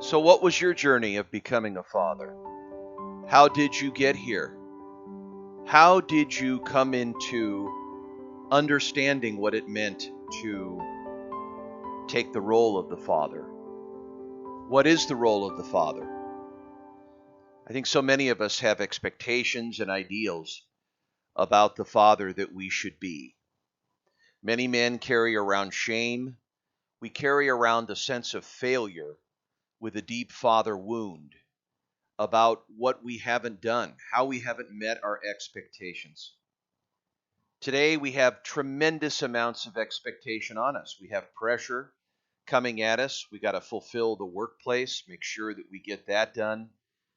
So, what was your journey of becoming a father? How did you get here? How did you come into understanding what it meant to take the role of the father? What is the role of the father? I think so many of us have expectations and ideals about the father that we should be. Many men carry around shame. We carry around a sense of failure with a deep father wound about what we haven't done, how we haven't met our expectations. Today, we have tremendous amounts of expectation on us. We have pressure coming at us. We got to fulfill the workplace, make sure that we get that done.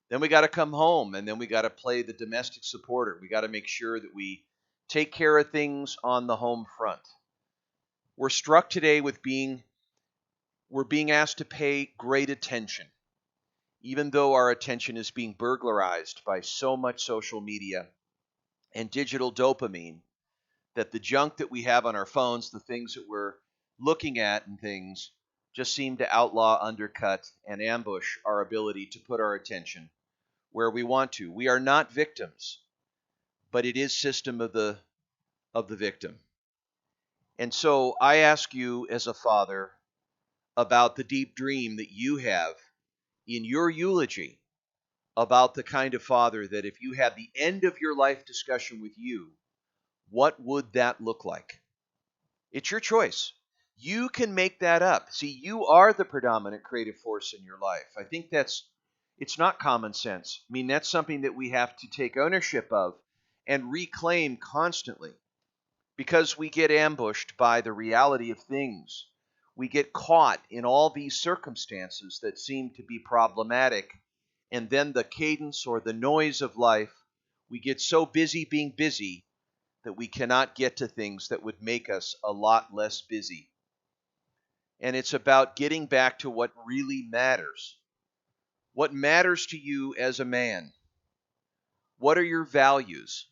Then we got to come home, and then we got to play the domestic supporter. We got to make sure that we take care of things on the home front. We're struck today with we're being asked to pay great attention, even though our attention is being burglarized by so much social media and digital dopamine, that the junk that we have on our phones, the things that we're looking at and things, just seem to outlaw, undercut, and ambush our ability to put our attention where we want to. We are not victims, but it is system of the victim. And so I ask you as a father about the deep dream that you have in your eulogy about the kind of father that if you had the end of your life discussion with you, what would that look like? It's your choice. You can make that up. See, you are the predominant creative force in your life. I think it's not common sense. I mean, that's something that we have to take ownership of and reclaim constantly because we get ambushed by the reality of things. We get caught in all these circumstances that seem to be problematic, and then the cadence or the noise of life, we get so busy being busy that we cannot get to things that would make us a lot less busy. And it's about getting back to what really matters. What matters to you as a man? What are your values?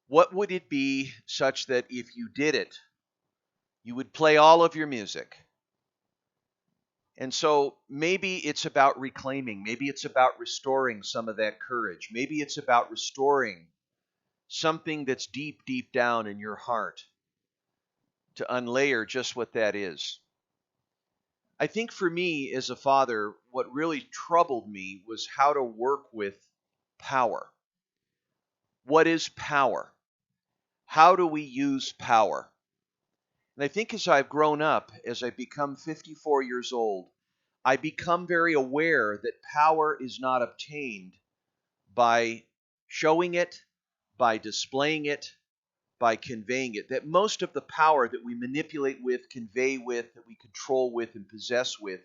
What would it be such that if you did it, you would play all of your music? And so maybe it's about reclaiming. Maybe it's about restoring some of that courage. Maybe it's about restoring something that's deep, deep down in your heart to unlayer just what that is. I think for me as a father, what really troubled me was how to work with power. What is power? How do we use power? And I think as I've grown up, as I've become 54 years old, I become very aware that power is not obtained by showing it, by displaying it, by conveying it. That most of the power that we manipulate with, convey with, that we control with, and possess with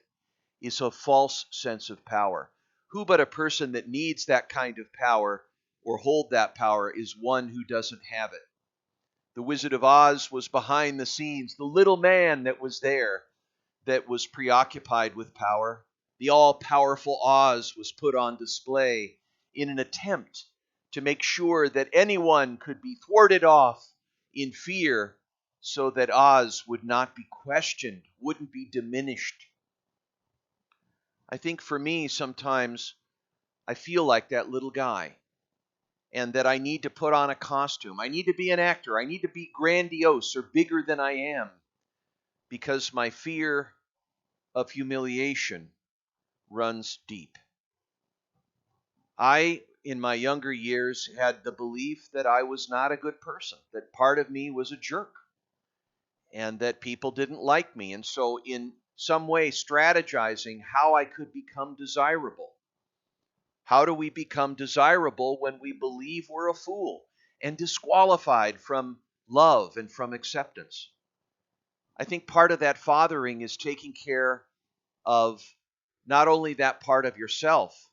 is a false sense of power. Who but a person that needs that kind of power or hold that power is one who doesn't have it. The Wizard of Oz was behind the scenes, the little man that was there that was preoccupied with power. The all-powerful Oz was put on display in an attempt to make sure that anyone could be thwarted off in fear so that Oz would not be questioned, wouldn't be diminished. I think for me, sometimes I feel like that little guy, and that I need to put on a costume. I need to be an actor. I need to be grandiose or bigger than I am because my fear of humiliation runs deep. I, in my younger years, had the belief that I was not a good person, that part of me was a jerk, and that people didn't like me. And so, in some way, strategizing how I could become desirable. How do we become desirable when we believe we're a fool and disqualified from love and from acceptance? I think part of that fathering is taking care of not only that part of yourself,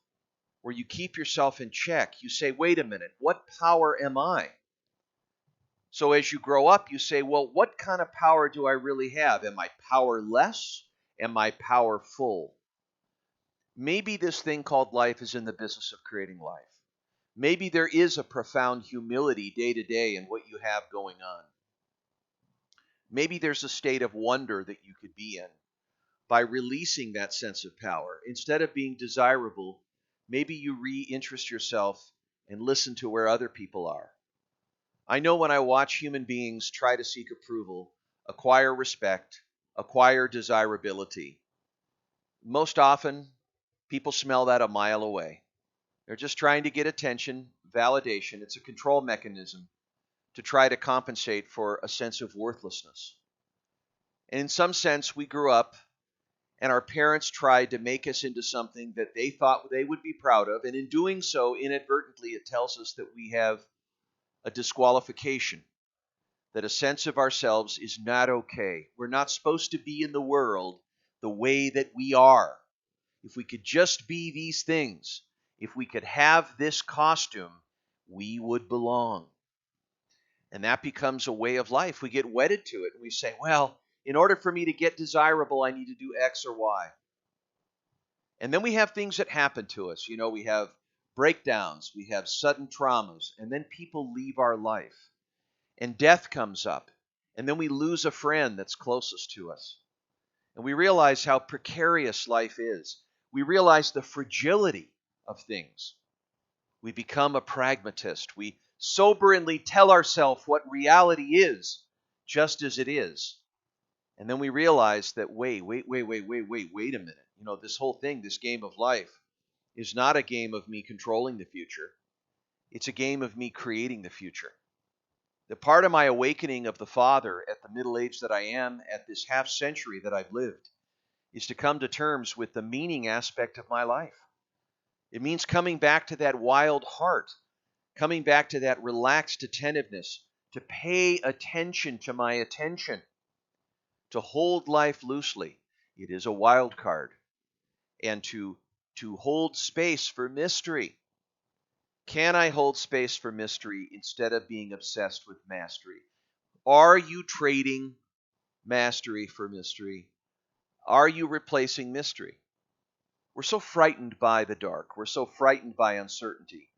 where you keep yourself in check. You say, wait a minute, what power am I? So as you grow up, you say, well, what kind of power do I really have? Am I powerless? Am I powerful? Maybe this thing called life is in the business of creating life. Maybe there is a profound humility day to day in what you have going on. Maybe there's a state of wonder that you could be in by releasing that sense of power. Instead of being desirable, maybe you reinterest yourself and listen to where other people are. I know when I watch human beings try to seek approval, acquire respect, acquire desirability, most often people smell that a mile away. They're just trying to get attention, validation. It's a control mechanism to try to compensate for a sense of worthlessness. And in some sense, we grew up and our parents tried to make us into something that they thought they would be proud of. And in doing so, inadvertently, it tells us that we have a disqualification, that a sense of ourselves is not okay. We're not supposed to be in the world the way that we are. If we could just be these things, if we could have this costume, we would belong. And that becomes a way of life. We get wedded to it. And we say, well, in order for me to get desirable, I need to do X or Y. And then we have things that happen to us. You know, we have breakdowns, we have sudden traumas, and then people leave our life. And death comes up. And then we lose a friend that's closest to us. And we realize how precarious life is. We realize the fragility of things. We become a pragmatist. We soberly tell ourselves what reality is, just as it is. And then we realize that, wait a minute. You know, this whole thing, this game of life, is not a game of me controlling the future. It's a game of me creating the future. The part of my awakening of the Father at the middle age that I am, at this half century that I've lived, is to come to terms with the meaning aspect of my life. It means coming back to that wild heart, coming back to that relaxed attentiveness, to pay attention to my attention, to hold life loosely. It is a wild card. And to hold space for mystery. Can I hold space for mystery instead of being obsessed with mastery? Are you trading mastery for mystery? Are you replacing mystery? We're so frightened by the dark. We're so frightened by uncertainty.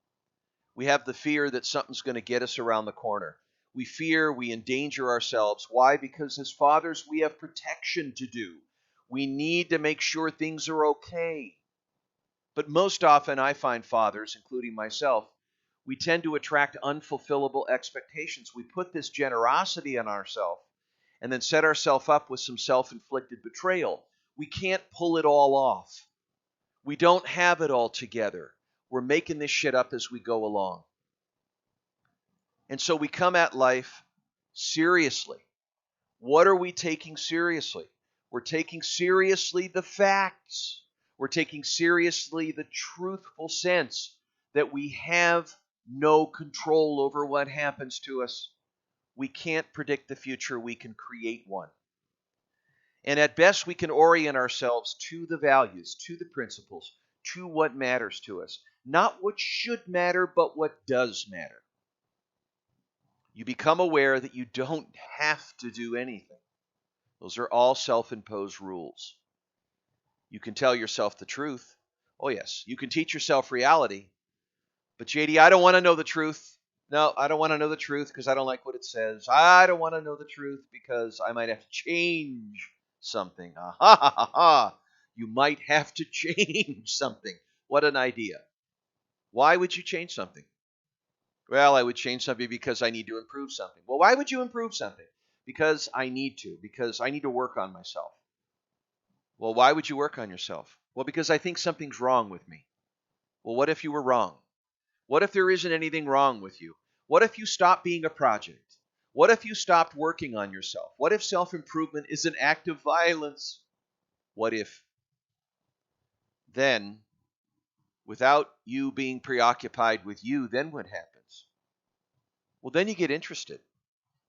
We have the fear that something's going to get us around the corner. We fear, we endanger ourselves. Why? Because as fathers, we have protection to do. We need to make sure things are okay. But most often I find fathers, including myself, we tend to attract unfulfillable expectations. We put this generosity on ourselves and then set ourselves up with some self-inflicted betrayal. We can't pull it all off. We don't have it all together. We're making this shit up as we go along. And so we come at life seriously. What are we taking seriously? We're taking seriously the facts. We're taking seriously the truthful sense that we have no control over what happens to us. We can't predict the future. We can create one. And at best, we can orient ourselves to the values, to the principles, to what matters to us. Not what should matter, but what does matter. You become aware that you don't have to do anything. Those are all self-imposed rules. You can tell yourself the truth. Oh yes, you can teach yourself reality. But JD, I don't want to know the truth. No, I don't want to know the truth because I don't like what it says. I don't want to know the truth because I might have to change something. Ah, ha, ha, ha, ha. You might have to change something. What an idea. Why would you change something? Well, I would change something because I need to improve something. Well, why would you improve something? Because I need to. Because I need to work on myself. Well, why would you work on yourself? Well, because I think something's wrong with me. Well, what if you were wrong? What if there isn't anything wrong with you? What if you stopped being a project? What if you stopped working on yourself? What if self-improvement is an act of violence? What if? Then, without you being preoccupied with you, then what happens? Well, then you get interested.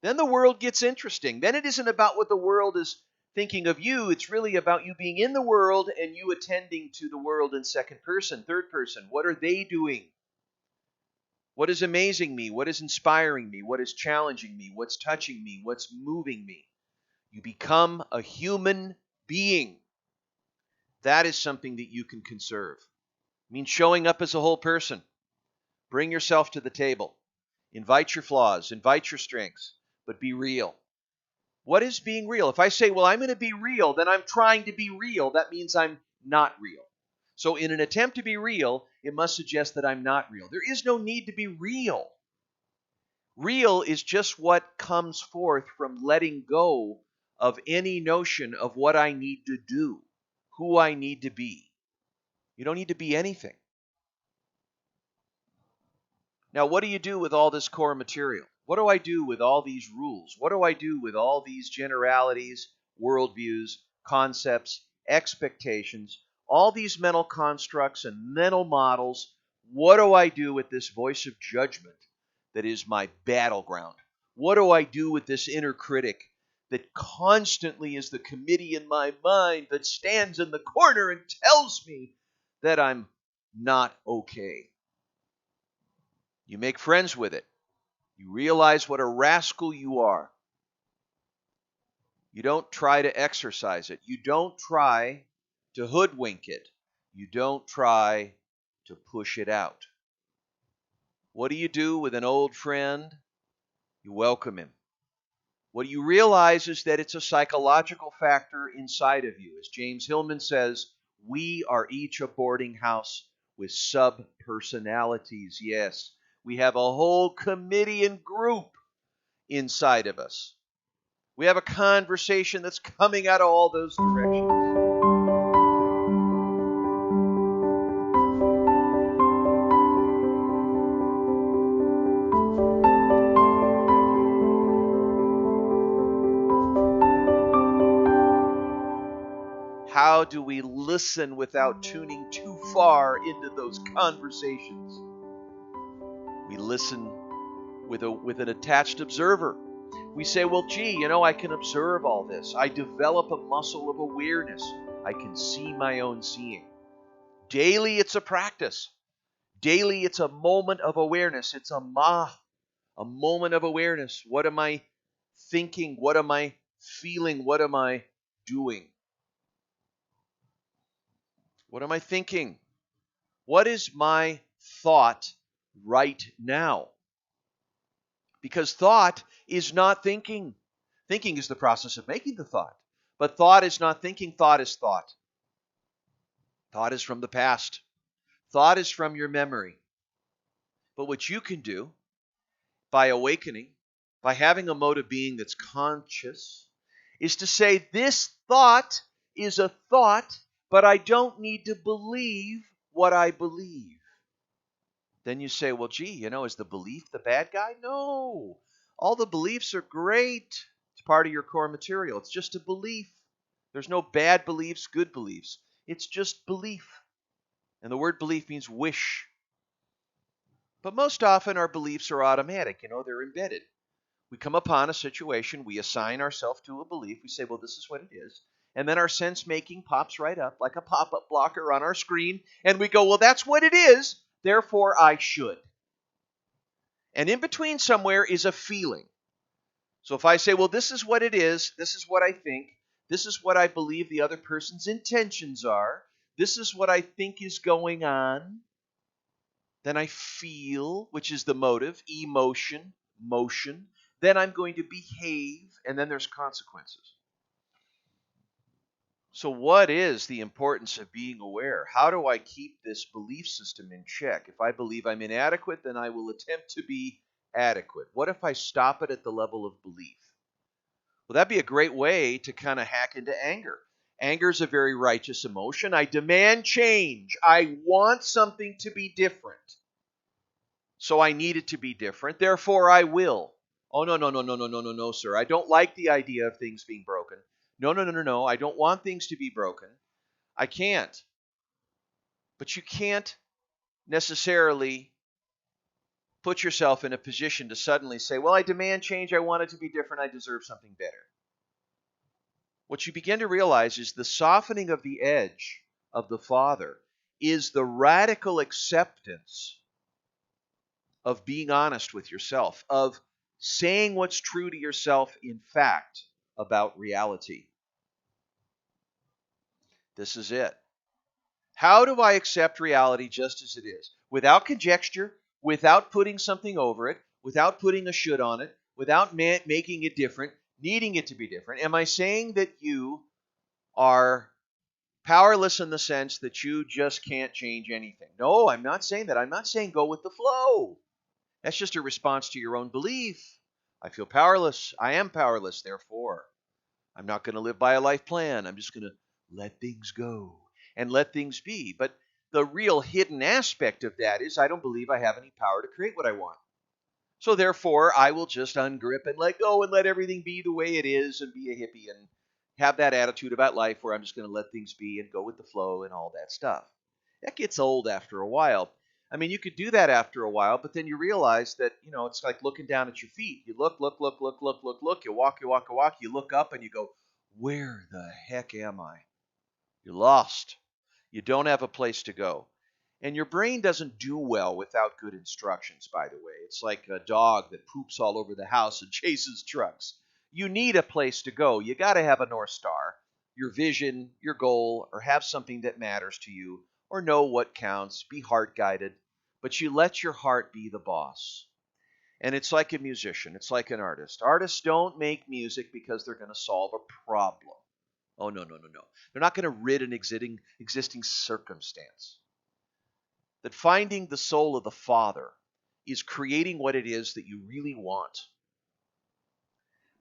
Then the world gets interesting. Then it isn't about what the world is thinking of you. It's really about you being in the world and you attending to the world in second person, third person. What are they doing? What is amazing me? What is inspiring me? What is challenging me? What's touching me? What's moving me? You become a human being. That is something that you can conserve. It means showing up as a whole person. Bring yourself to the table. Invite your flaws. Invite your strengths. But be real. What is being real? If I say, well, I'm going to be real, then I'm trying to be real. That means I'm not real. So in an attempt to be real, it must suggest that I'm not real. There is no need to be real. Real is just what comes forth from letting go of any notion of what I need to do, who I need to be. You don't need to be anything. Now, what do you do with all this core material? What do I do with all these rules? What do I do with all these generalities, worldviews, concepts, expectations, all these mental constructs and mental models? What do I do with this voice of judgment that is my battleground? What do I do with this inner critic that constantly is the committee in my mind that stands in the corner and tells me that I'm not okay? You make friends with it. You realize what a rascal you are. You don't try to exercise it. You don't try to hoodwink it. You don't try to push it out. What do you do with an old friend? You welcome him. What you realize is that it's a psychological factor inside of you. As James Hillman says, we are each a boarding house with sub-personalities. Yes, we have a whole committee and group inside of us. We have a conversation that's coming out of all those directions. How do we listen without tuning too far into those conversations? We listen with an attached observer. We say, well, gee, I can observe all this. I develop a muscle of awareness. I can see my own seeing. Daily, it's a practice. Daily, it's a moment of awareness. It's a moment of awareness. What am I thinking? What am I feeling? What am I doing? What am I thinking? What is my thought right now? Because thought is not thinking. Thinking is the process of making the thought. But thought is not thinking. Thought is thought. Thought is from the past. Thought is from your memory. But what you can do by awakening, by having a mode of being that's conscious, is to say, this thought is a thought, but I don't need to believe what I believe. Then you say, well, gee, is the belief the bad guy? No. All the beliefs are great. It's part of your core material. It's just a belief. There's no bad beliefs, good beliefs. It's just belief. And the word belief means wish. But most often our beliefs are automatic. They're embedded. We come upon a situation, we assign ourselves to a belief, we say, well, this is what it is. And then our sense-making pops right up like a pop-up blocker on our screen, and we go, well, that's what it is, therefore I should. And in between somewhere is a feeling. So if I say, well, this is what it is, this is what I think, this is what I believe the other person's intentions are, this is what I think is going on, then I feel, which is the motive, emotion, motion. Then I'm going to behave, and then there's consequences. So what is the importance of being aware? How do I keep this belief system in check? If I believe I'm inadequate, then I will attempt to be adequate. What if I stop it at the level of belief? Well, that'd be a great way to kind of hack into anger. Anger is a very righteous emotion. I demand change. I want something to be different. So I need it to be different. Therefore, I will. Oh, no, sir. I don't like the idea of things being broken. No. I don't want things to be broken. I can't. But you can't necessarily put yourself in a position to suddenly say, well, I demand change. I want it to be different. I deserve something better. What you begin to realize is the softening of the edge of the Father is the radical acceptance of being honest with yourself, of saying what's true to yourself in fact about reality. This is it. How do I accept reality just as it is? Without conjecture, without putting something over it, without putting a should on it, without making it different, needing it to be different? Am I saying that you are powerless in the sense that you just can't change anything? No, I'm not saying that. I'm not saying go with the flow. That's just a response to your own belief. I feel powerless. I am powerless. Therefore, I'm not going to live by a life plan. I'm just going to let things go and let things be. But the real hidden aspect of that is I don't believe I have any power to create what I want. So therefore, I will just ungrip and let go and let everything be the way it is and be a hippie and have that attitude about life where I'm just going to let things be and go with the flow and all that stuff. That gets old after a while. I mean, you could do that after a while, but then you realize that, it's like looking down at your feet. You look, you walk, you look up and you go, where the heck am I? You're lost. You don't have a place to go. And your brain doesn't do well without good instructions, by the way. It's like a dog that poops all over the house and chases trucks. You need a place to go. You got to have a North Star, your vision, your goal, or have something that matters to you, or know what counts, be heart guided. But you let your heart be the boss. And it's like a musician, it's like an artist. Artists don't make music because they're going to solve a problem. Oh, no. They're not going to rid an existing circumstance. That finding the soul of the Father is creating what it is that you really want.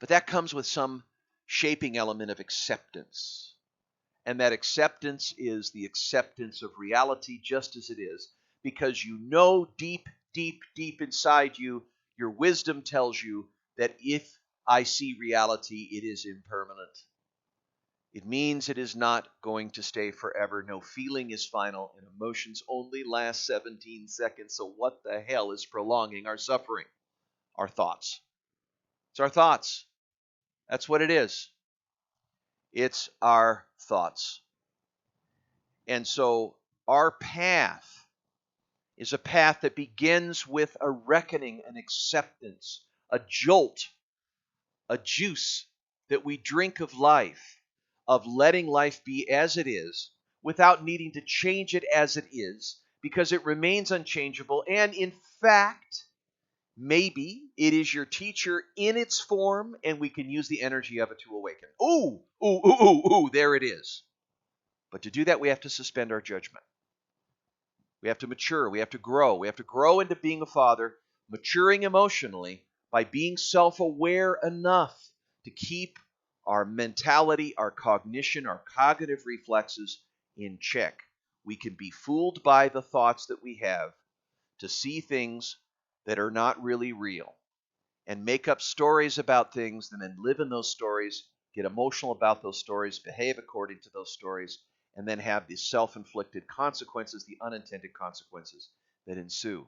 But that comes with some shaping element of acceptance. And that acceptance is the acceptance of reality just as it is, because you know deep inside you, your wisdom tells you that if I see reality, it is impermanent. It means it is not going to stay forever. No feeling is final, and emotions only last 17 seconds. So what the hell is prolonging our suffering? Our thoughts. It's our thoughts. That's what it is. It's our thoughts. And so our path is a path that begins with a reckoning, an acceptance, a jolt, a juice that we drink of life, of letting life be as it is without needing to change it as it is, because it remains unchangeable. And in fact, maybe it is your teacher in its form, and we can use the energy of it to awaken. Ooh, there it is. But to do that, we have to suspend our judgment. We have to mature. We have to grow. We have to grow into being a father, maturing emotionally by being self-aware enough to keep our mentality, our cognition, our cognitive reflexes in check. We can be fooled by the thoughts that we have to see things that are not really real and make up stories about things and then live in those stories, get emotional about those stories, behave according to those stories, and then have the self-inflicted consequences, the unintended consequences that ensue.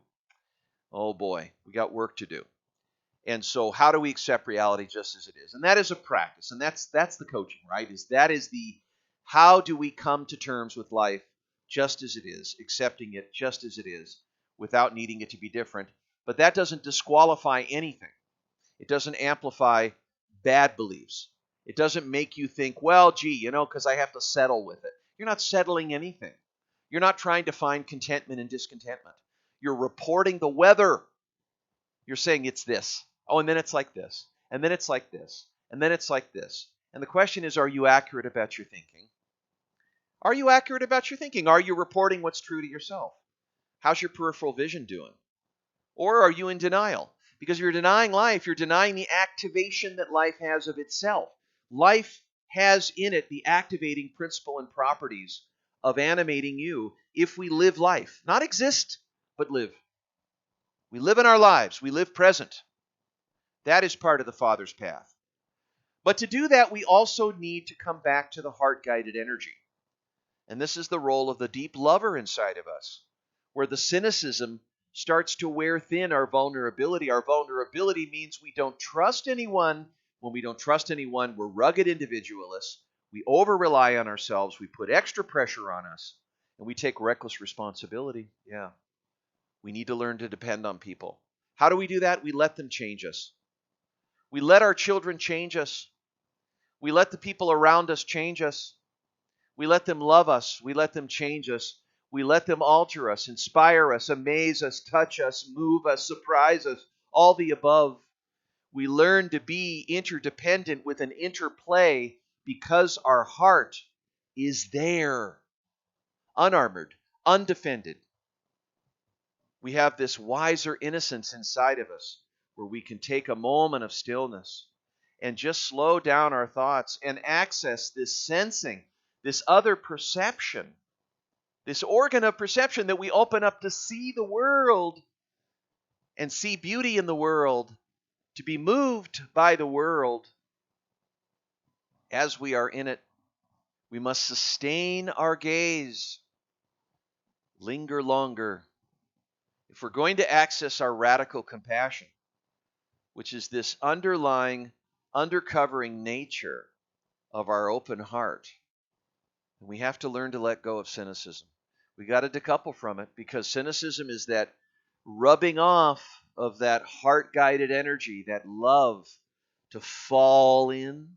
Oh boy, we got work to do. And so how do we accept reality just as it is? And that is a practice. And that's the coaching, right? How do we come to terms with life just as it is, accepting it just as it is, without needing it to be different? But that doesn't disqualify anything. It doesn't amplify bad beliefs. It doesn't make you think, well, gee, because I have to settle with it. You're not settling anything. You're not trying to find contentment in discontentment. You're reporting the weather. You're saying it's this. Oh, and then it's like this. And then it's like this. And then it's like this. And the question is, are you accurate about your thinking? Are you accurate about your thinking? Are you reporting what's true to yourself? How's your peripheral vision doing? Or are you in denial? Because if you're denying life, you're denying the activation that life has of itself. Life has in it the activating principle and properties of animating you if we live life. Not exist, but live. We live in our lives. We live present. That is part of the Father's path. But to do that, we also need to come back to the heart-guided energy. And this is the role of the deep lover inside of us, where the cynicism starts to wear thin our vulnerability. Our vulnerability means we don't trust anyone. When we don't trust anyone, we're rugged individualists. We over-rely on ourselves. We put extra pressure on us. And we take reckless responsibility. Yeah. We need to learn to depend on people. How do we do that? We let them change us. We let our children change us. We let the people around us change us. We let them love us. We let them change us. We let them alter us, inspire us, amaze us, touch us, move us, surprise us, all the above. We learn to be interdependent with an interplay because our heart is there, unarmored, undefended. We have this wiser innocence inside of us where we can take a moment of stillness and just slow down our thoughts and access this sensing, this other perception, this organ of perception that we open up to see the world and see beauty in the world, to be moved by the world. As we are in it, we must sustain our gaze, linger longer. If we're going to access our radical compassion, which is this underlying, undercovering nature of our open heart, we have to learn to let go of cynicism. We got to decouple from it, because cynicism is that rubbing off of that heart-guided energy, that love to fall in,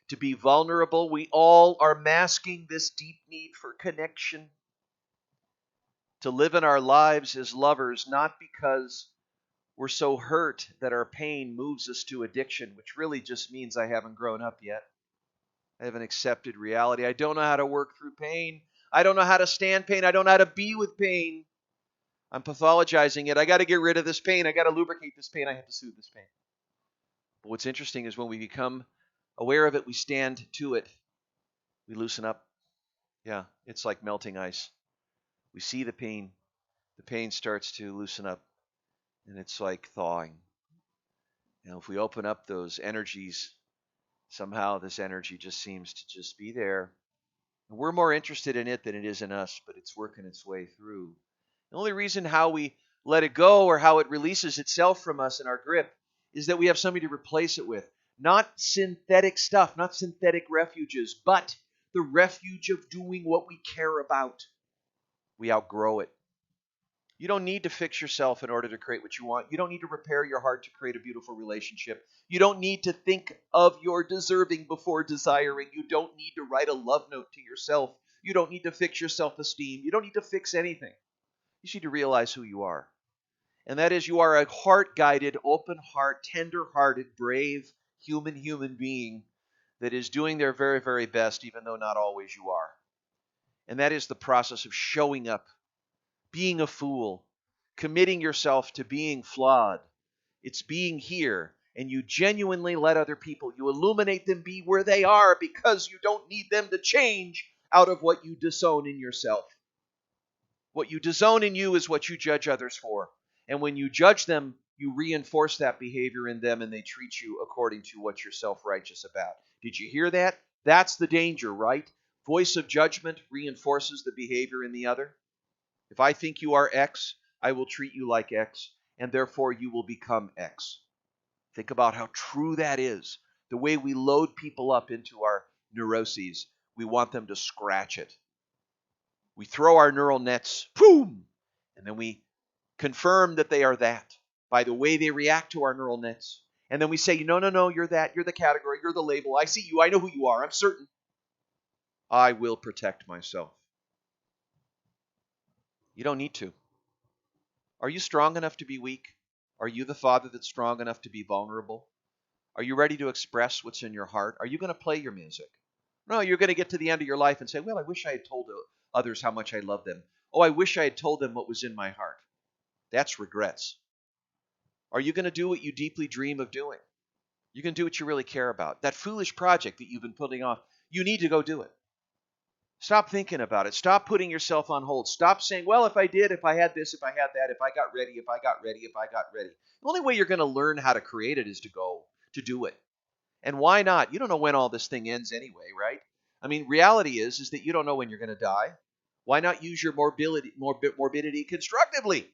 to be vulnerable. We all are masking this deep need for connection, to live in our lives as lovers, not because we're so hurt that our pain moves us to addiction, which really just means I haven't grown up yet. I haven't accepted reality. I don't know how to work through pain. I don't know how to stand pain. I don't know how to be with pain. I'm pathologizing it. I got to get rid of this pain. I got to lubricate this pain. I have to soothe this pain. But what's interesting is when we become aware of it, we stand to it, we loosen up. Yeah, it's like melting ice. We see the pain starts to loosen up, and it's like thawing. Now, if we open up those energies, somehow this energy just seems to just be there. And we're more interested in it than it is in us, but it's working its way through. The only reason how we let it go or how it releases itself from us in our grip is that we have something to replace it with. Not synthetic stuff, not synthetic refuges, but the refuge of doing what we care about. We outgrow it. You don't need to fix yourself in order to create what you want. You don't need to repair your heart to create a beautiful relationship. You don't need to think of your deserving before desiring. You don't need to write a love note to yourself. You don't need to fix your self-esteem. You don't need to fix anything. You just need to realize who you are. And that is, you are a heart-guided, open heart, tender-hearted, brave, human being that is doing their very, very best, even though not always you are. And that is the process of showing up, being a fool, committing yourself to being flawed. It's being here, and you genuinely let other people, you illuminate them be where they are, because you don't need them to change out of what you disown in yourself. What you disown in you is what you judge others for. And when you judge them, you reinforce that behavior in them, and they treat you according to what you're self-righteous about. Did you hear that? That's the danger, right? Voice of judgment reinforces the behavior in the other. If I think you are X, I will treat you like X, and therefore you will become X. Think about how true that is. The way we load people up into our neuroses, we want them to scratch it. We throw our neural nets, boom, and then we confirm that they are that by the way they react to our neural nets. And then we say, no, you're that, you're the category, you're the label. I see you, I know who you are, I'm certain. I will protect myself. You don't need to. Are you strong enough to be weak? Are you the father that's strong enough to be vulnerable? Are you ready to express what's in your heart? Are you going to play your music? No, you're going to get to the end of your life and say, well, I wish I had told others how much I love them. Oh, I wish I had told them what was in my heart. That's regrets. Are you going to do what you deeply dream of doing? You can do what you really care about. That foolish project that you've been putting off, you need to go do it. Stop thinking about it. Stop putting yourself on hold. Stop saying, well, if I did, if I had this, if I had that, if I got ready, if I got ready, if I got ready. The only way you're going to learn how to create it is to go, to do it. And why not? You don't know when all this thing ends anyway, right? I mean, reality is that you don't know when you're going to die. Why not use your morbidity constructively?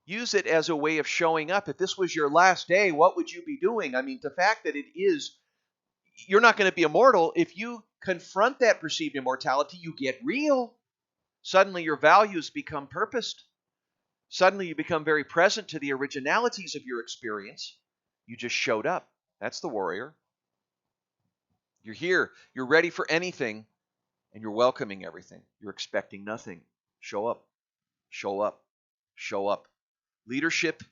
Use it as a way of showing up. If this was your last day, what would you be doing? I mean, the fact that it is, you're not going to be immortal. If you confront that perceived immortality, you get real. Suddenly your values become purposed. Suddenly you become very present to the originalities of your experience. You just showed up. That's the warrior. You're here. You're ready for anything, and you're welcoming everything. You're expecting nothing. Show up. Show up. Show up. Leadership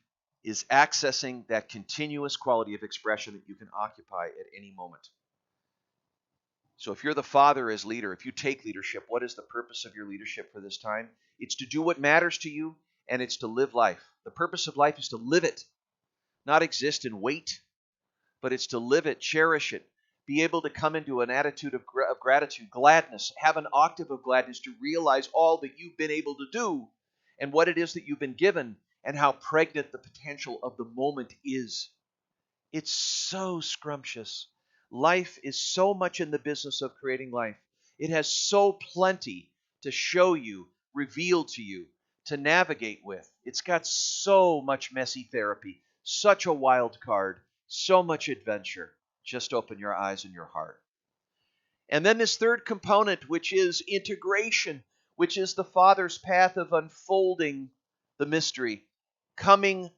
is accessing that continuous quality of expression that you can occupy at any moment. So if you're the father as leader, if you take leadership, what is the purpose of your leadership for this time? It's to do what matters to you, and it's to live life. The purpose of life is to live it, not exist and wait, but it's to live it, cherish it, be able to come into an attitude of gratitude, gladness, have an octave of gladness to realize all that you've been able to do and what it is that you've been given and how pregnant the potential of the moment is. It's so scrumptious. Life is so much in the business of creating life. It has so plenty to show you, reveal to you, to navigate with. It's got so much messy therapy, such a wild card, so much adventure. Just open your eyes and your heart. And then this third component, which is integration, which is the Father's path of unfolding the mystery, coming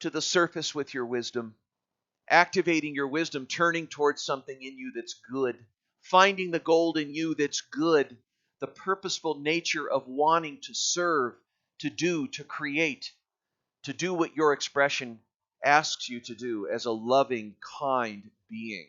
to the surface with your wisdom, activating your wisdom, turning towards something in you that's good, finding the gold in you that's good, the purposeful nature of wanting to serve, to do, to create, to do what your expression asks you to do as a loving, kind being.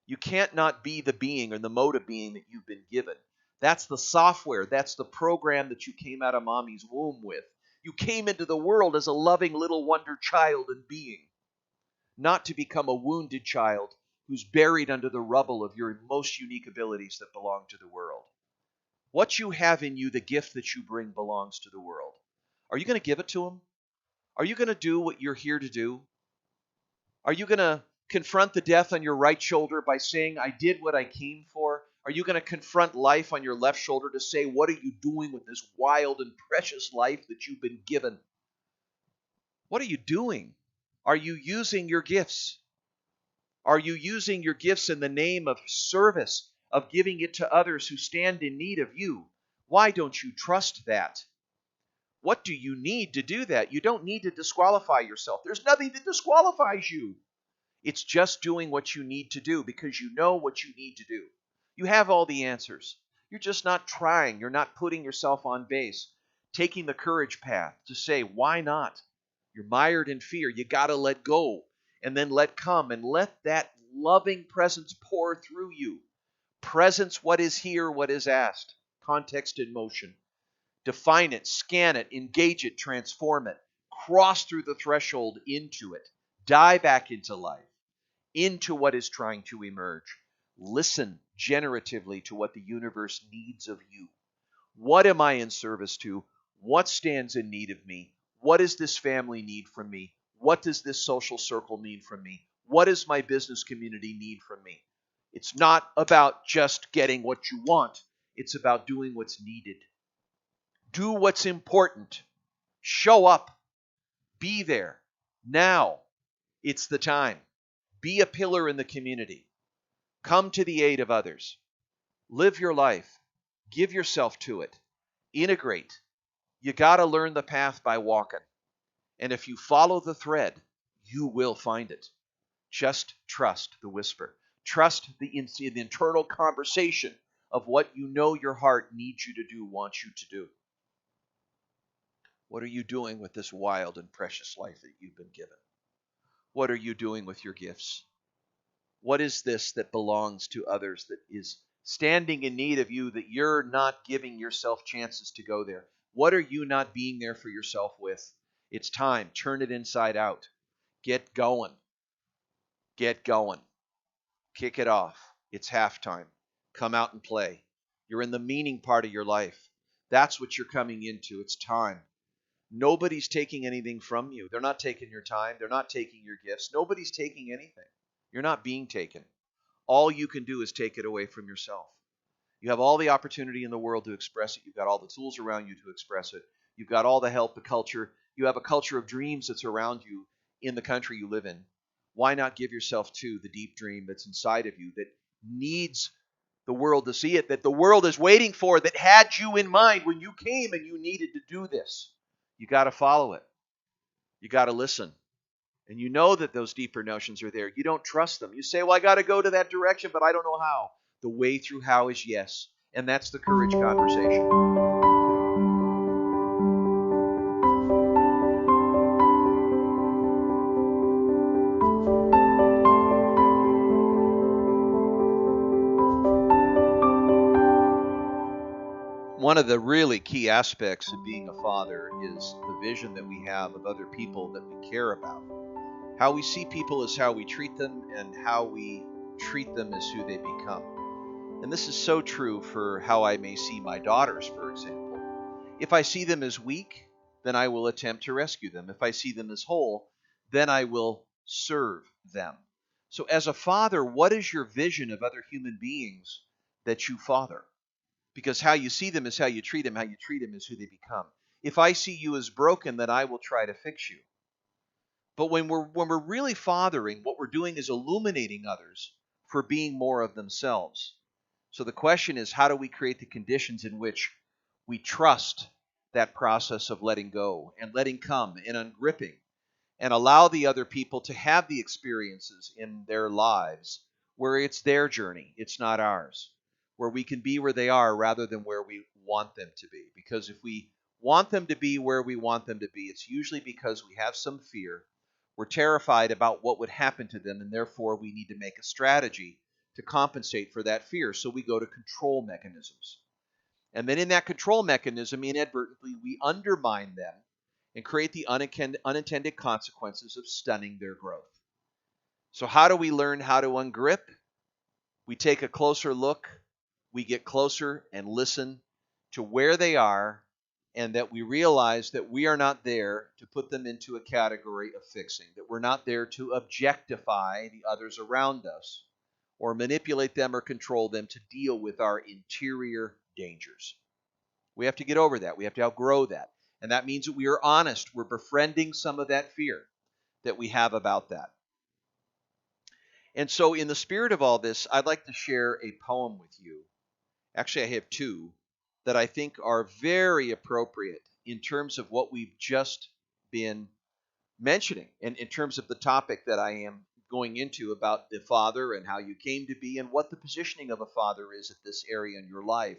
You can't not be the being or the mode of being that you've been given. That's the software. That's the program that you came out of mommy's womb with. You came into the world as a loving little wonder child and being, not to become a wounded child who's buried under the rubble of your most unique abilities that belong to the world. What you have in you, the gift that you bring, belongs to the world. Are you going to give it to them? Are you going to do what you're here to do? Are you going to confront the death on your right shoulder by saying, I did what I came for? Are you going to confront life on your left shoulder to say, what are you doing with this wild and precious life that you've been given? What are you doing? Are you using your gifts? Are you using your gifts in the name of service, of giving it to others who stand in need of you? Why don't you trust that? What do you need to do that? You don't need to disqualify yourself. There's nothing that disqualifies you. It's just doing what you need to do because you know what you need to do. You have all the answers. You're just not trying. You're not putting yourself on base, taking the courage path to say, why not? You're mired in fear. You got to let go and then let come and let that loving presence pour through you. Presence, what is here, what is asked. Context in motion. Define it, scan it, engage it, transform it. Cross through the threshold into it. Die back into life, into what is trying to emerge. Listen generatively to what the universe needs of you. What am I in service to? What stands in need of me? What does this family need from me? What does this social circle need from me? What does my business community need from me? It's not about just getting what you want. It's about doing what's needed. Do what's important. Show up. Be there. Now, it's the time. Be a pillar in the community. Come to the aid of others. Live your life. Give yourself to it. Integrate. You got to learn the path by walking. And if you follow the thread, you will find it. Just trust the whisper. Trust the internal conversation of what you know your heart needs you to do, wants you to do. What are you doing with this wild and precious life that you've been given? What are you doing with your gifts? What is this that belongs to others that is standing in need of you that you're not giving yourself chances to go there? What are you not being there for yourself with? It's time. Turn it inside out. Get going. Get going. Kick it off. It's halftime. Come out and play. You're in the meaning part of your life. That's what you're coming into. It's time. Nobody's taking anything from you. They're not taking your time. They're not taking your gifts. Nobody's taking anything. You're not being taken. All you can do is take it away from yourself. You have all the opportunity in the world to express it. You've got all the tools around you to express it. You've got all the help, the culture. You have a culture of dreams that's around you in the country you live in. Why not give yourself to the deep dream that's inside of you that needs the world to see it, that the world is waiting for, that had you in mind when you came and you needed to do this? You got to follow it. You got to listen. And you know that those deeper notions are there. You don't trust them. You say, well, I got to go to that direction, but I don't know how. The way through how is yes. And that's the courage conversation. One of the really key aspects of being a father is the vision that we have of other people that we care about. How we see people is how we treat them, and how we treat them is who they become. And this is so true for how I may see my daughters, for example. If I see them as weak, then I will attempt to rescue them. If I see them as whole, then I will serve them. So, as a father, what is your vision of other human beings that you father? Because how you see them is how you treat them. How you treat them is who they become. If I see you as broken, then I will try to fix you. But when we're really fathering, what we're doing is illuminating others for being more of themselves. So the question is, how do we create the conditions in which we trust that process of letting go and letting come and ungripping, and allow the other people to have the experiences in their lives where it's their journey, it's not ours, where we can be where they are rather than where we want them to be. Because if we want them to be where we want them to be, it's usually because we have some fear. We're terrified about what would happen to them, and therefore we need to make a strategy to compensate for that fear. So we go to control mechanisms. And then in that control mechanism, inadvertently, we undermine them and create the unintended consequences of stunning their growth. So how do we learn how to ungrip? We take a closer look, we get closer and listen to where they are, and that we realize that we are not there to put them into a category of fixing, that we're not there to objectify the others around us or manipulate them or control them to deal with our interior dangers. We have to get over that. We have to outgrow that. And that means that we are honest. We're befriending some of that fear that we have about that. And so, in the spirit of all this, I'd like to share a poem with you. Actually, I have two that I think are very appropriate in terms of what we've just been mentioning, and in terms of the topic that I am going into about the father and how you came to be and what the positioning of a father is at this area in your life,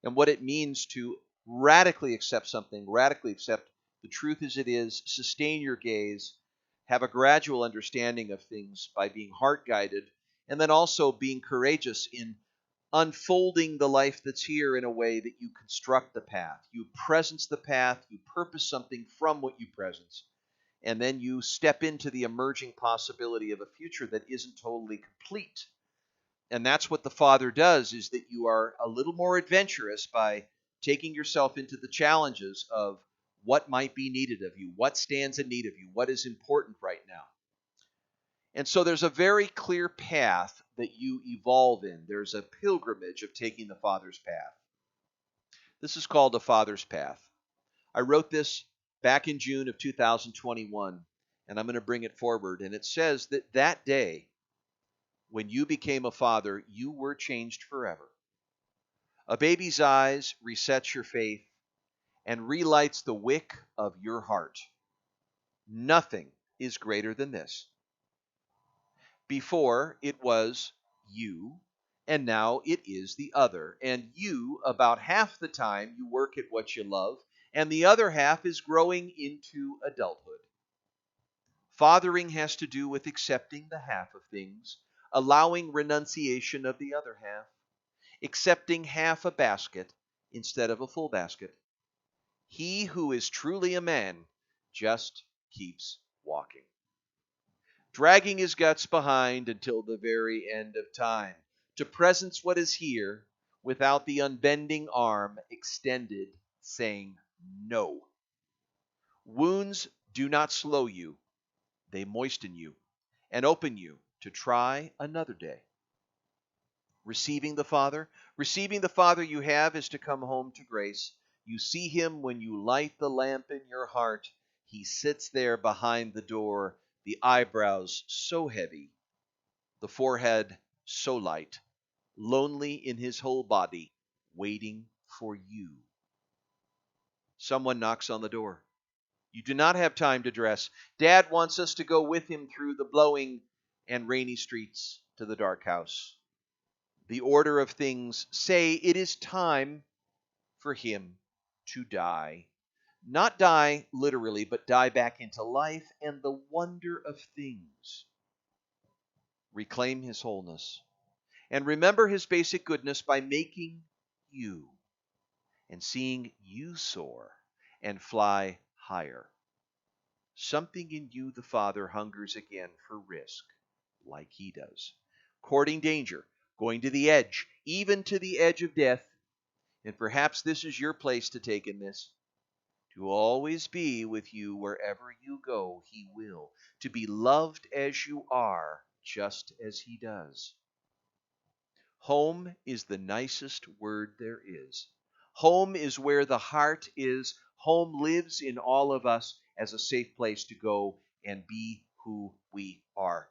and what it means to radically accept something, radically accept the truth as it is, sustain your gaze, have a gradual understanding of things by being heart guided, and then also being courageous in unfolding the life that's here in a way that you construct the path. You presence the path, you purpose something from what you presence, and then you step into the emerging possibility of a future that isn't totally complete. And that's what the Father does, is that you are a little more adventurous by taking yourself into the challenges of what might be needed of you, what stands in need of you, what is important right now. And so there's a very clear path that you evolve in. There's a pilgrimage of taking the Father's path. This is called the Father's path. I wrote this back in June of 2021, and I'm going to bring it forward. And it says that that day, when you became a father, you were changed forever. A baby's eyes resets your faith and relights the wick of your heart. Nothing is greater than this. Before it was you, and now it is the other. And you, about half the time, you work at what you love, and the other half is growing into adulthood. Fathering has to do with accepting the half of things, allowing renunciation of the other half, accepting half a basket instead of a full basket. He who is truly a man just keeps walking, dragging his guts behind until the very end of time, to presence what is here without the unbending arm extended, saying no. Wounds do not slow you, they moisten you and open you to try another day. Receiving the Father you have is to come home to grace. You see him when you light the lamp in your heart. He sits there behind the door, the eyebrows so heavy, the forehead so light, lonely in his whole body, waiting for you. Someone knocks on the door. You do not have time to dress. Dad wants us to go with him through the blowing and rainy streets to the dark house. The order of things say it is time for him to die. Not die literally, but die back into life and the wonder of things. Reclaim his wholeness. And remember his basic goodness by making you. and seeing you soar and fly higher. Something in you, the Father, hungers again for risk, like he does. Courting danger, going to the edge, even to the edge of death. And perhaps this is your place to take in this. To always be with you wherever you go, he will. To be loved as you are, just as he does. Home is the nicest word there is. Home is where the heart is. Home lives in all of us as a safe place to go and be who we are.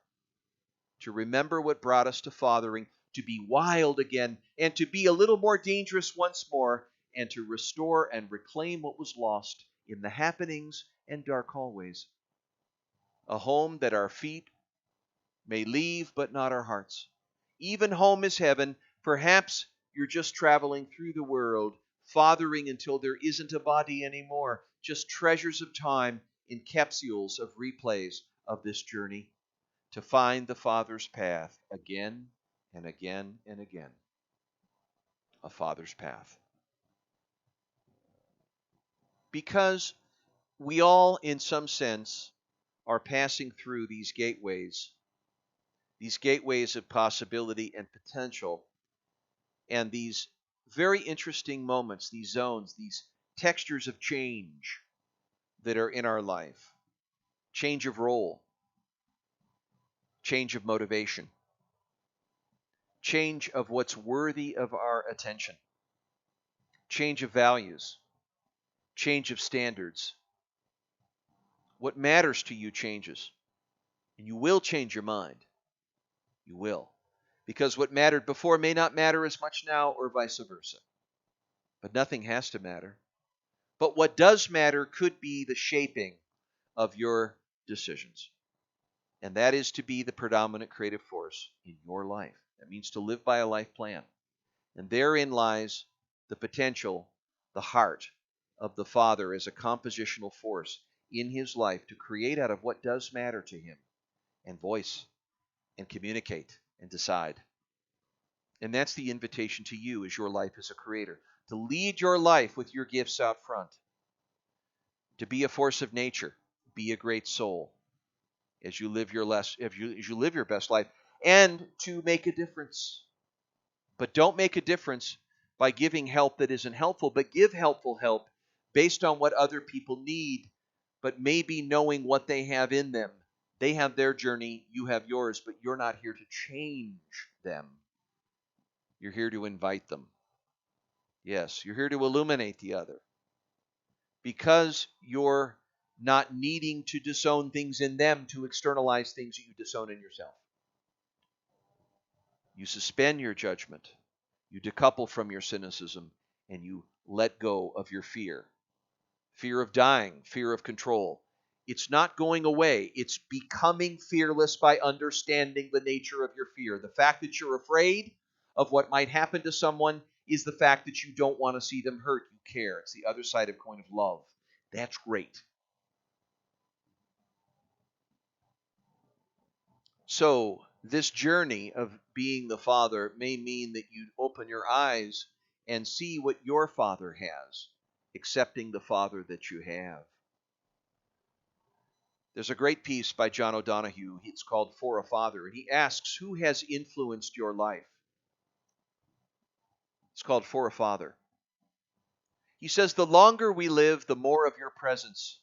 To remember what brought us to fathering, to be wild again, and to be a little more dangerous once more, and to restore and reclaim what was lost in the happenings and dark hallways. A home that our feet may leave, but not our hearts. Even home is heaven. Perhaps you're just traveling through the world, fathering until there isn't a body anymore, just treasures of time in capsules of replays of this journey to find the Father's path again and again and again. A Father's path. Because we all, in some sense, are passing through these gateways of possibility and potential, and these very interesting moments, these zones, these textures of change that are in our life. Change of role, change of motivation, change of what's worthy of our attention, change of values, change of standards. What matters to you changes, and you will change your mind. You will. Because what mattered before may not matter as much now, or vice versa. But nothing has to matter. But what does matter could be the shaping of your decisions. And that is to be the predominant creative force in your life. That means to live by a life plan. And therein lies the potential, the heart of the Father as a compositional force in his life to create out of what does matter to him, and voice, and communicate, and decide. And that's the invitation to you as your life as a creator, to lead your life with your gifts out front, to be a force of nature, be a great soul as you live your best life, and to make a difference. But don't make a difference by giving help that isn't helpful, but give helpful help based on what other people need, but maybe knowing what they have in them. They have their journey, you have yours, but you're not here to change them. You're here to invite them. Yes, you're here to illuminate the other. Because you're not needing to disown things in them to externalize things that you disown in yourself. You suspend your judgment. You decouple from your cynicism, and you let go of your fear. Fear of dying, fear of control. It's not going away. It's becoming fearless by understanding the nature of your fear. The fact that you're afraid of what might happen to someone is the fact that you don't want to see them hurt. You care. It's the other side of coin of love. That's great. So, this journey of being the Father may mean that you open your eyes and see what your Father has, accepting the Father that you have. There's a great piece by John O'Donohue. It's called For a Father, and he asks, who has influenced your life? It's called For a Father. He says, the longer we live, the more of your presence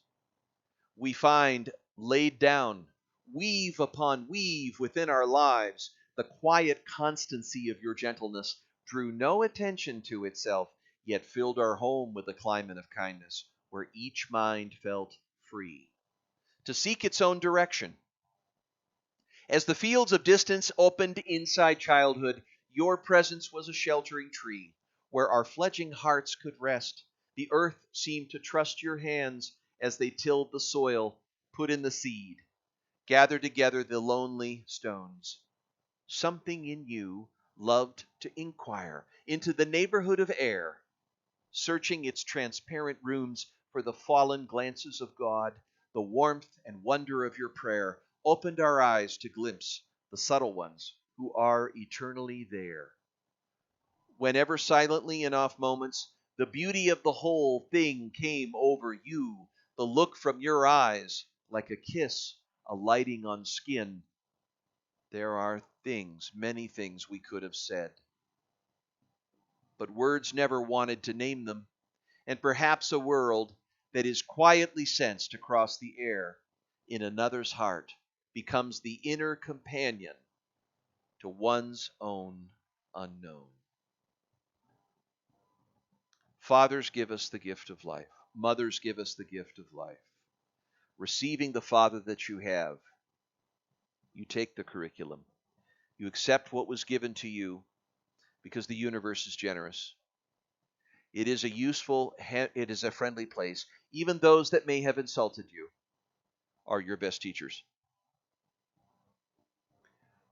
we find laid down, weave upon weave within our lives. The quiet constancy of your gentleness drew no attention to itself, yet filled our home with a climate of kindness, where each mind felt free to seek its own direction. As the fields of distance opened inside childhood, your presence was a sheltering tree, where our fledgling hearts could rest. The earth seemed to trust your hands as they tilled the soil, put in the seed, gathered together the lonely stones. Something in you loved to inquire into the neighborhood of air, searching its transparent rooms for the fallen glances of God. The warmth and wonder of your prayer opened our eyes to glimpse the subtle ones who are eternally there. Whenever silently in off moments The beauty of the whole thing came over you, the look from your eyes, like a kiss alighting on skin. There are things, many things we could have said, but words never wanted to name them, and perhaps a world that is quietly sensed across the air in another's heart becomes the inner companion to one's own unknown. Fathers give us the gift of life. Mothers give us the gift of life. Receiving the Father that you have, you take the curriculum. You accept what was given to you because the universe is generous. It is a useful, it is a friendly place. Even those that may have insulted you are your best teachers.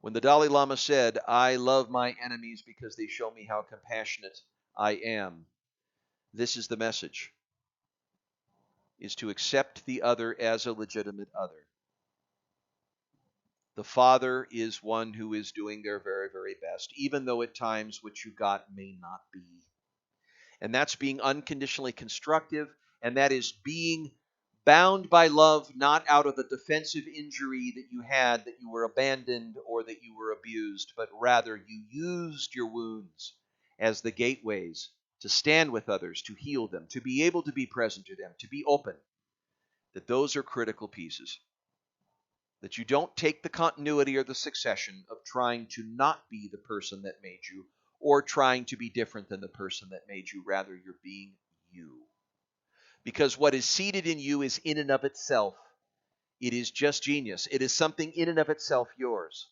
When the Dalai Lama said, "I love my enemies because they show me how compassionate I am," this is the message, is to accept the other as a legitimate other. The Father is one who is doing their very, very best, even though at times what you got may not be. And that's being unconditionally constructive, and that is being bound by love, not out of the defensive injury that you had, that you were abandoned or that you were abused, but rather you used your wounds as the gateways to stand with others, to heal them, to be able to be present to them, to be open. That those are critical pieces. That you don't take the continuity or the succession of trying to not be the person that made you or trying to be different than the person that made you. Rather, you're being you. Because what is seated in you is in and of itself. It is just genius. It is something in and of itself yours,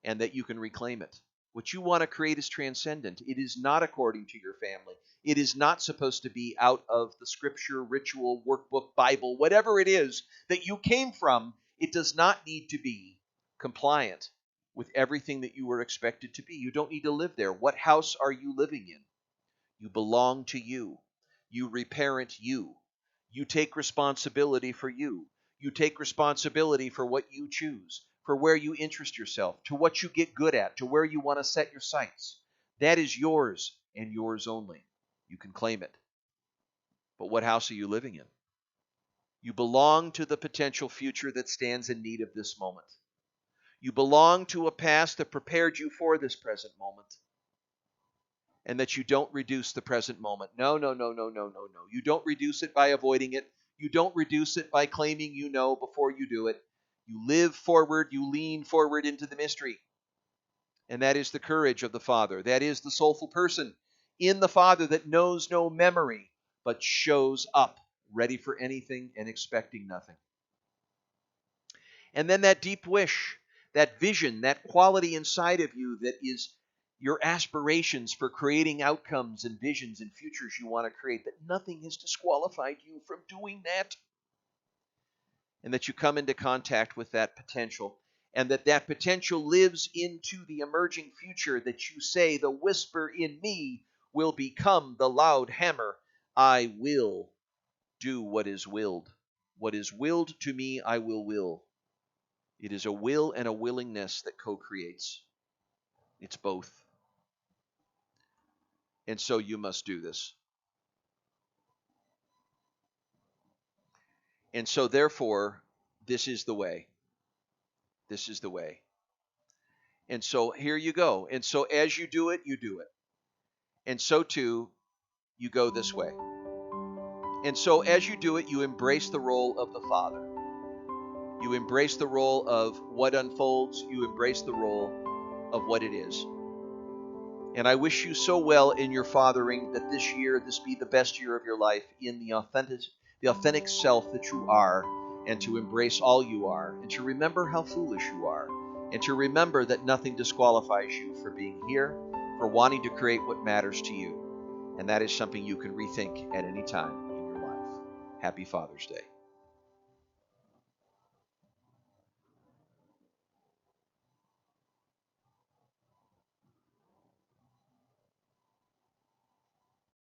and that you can reclaim it. What you want to create is transcendent. It is not according to your family. It is not supposed to be out of the scripture, ritual, workbook, Bible, whatever it is that you came from. It does not need to be compliant with everything that you were expected to be. You don't need to live there. What house are you living in? You belong to you. You reparent you. You take responsibility for you. You take responsibility for what you choose, for where you interest yourself, to what you get good at, to where you want to set your sights. That is yours and yours only. You can claim it. But what house are you living in? You belong to the potential future that stands in need of this moment. You belong to a past that prepared you for this present moment. And that you don't reduce the present moment. No. You don't reduce it by avoiding it. You don't reduce it by claiming you know before you do it. You live forward, you lean forward into the mystery. And that is the courage of the Father. That is the soulful person in the Father that knows no memory, but shows up, ready for anything and expecting nothing. And then that deep wish, that vision, that quality inside of you that is your aspirations for creating outcomes and visions and futures you want to create, that nothing has disqualified you from doing that. And that you come into contact with that potential, and that potential lives into the emerging future that you say, the whisper in me will become the loud hammer. I will do what is willed. What is willed to me, I will will. It is a will and a willingness that co-creates. It's both. And so you must do this. And so therefore, this is the way. This is the way. And so here you go. And so as you do it, you do it. And so too, you go this way. And so as you do it, you embrace the role of the Father. You embrace the role of what unfolds. You embrace the role of what it is. And I wish you so well in your fathering that this year, this be the best year of your life in the authentic self that you are, and to embrace all you are, and to remember how foolish you are, and to remember that nothing disqualifies you for being here, for wanting to create what matters to you. And that is something you can rethink at any time in your life. Happy Father's Day.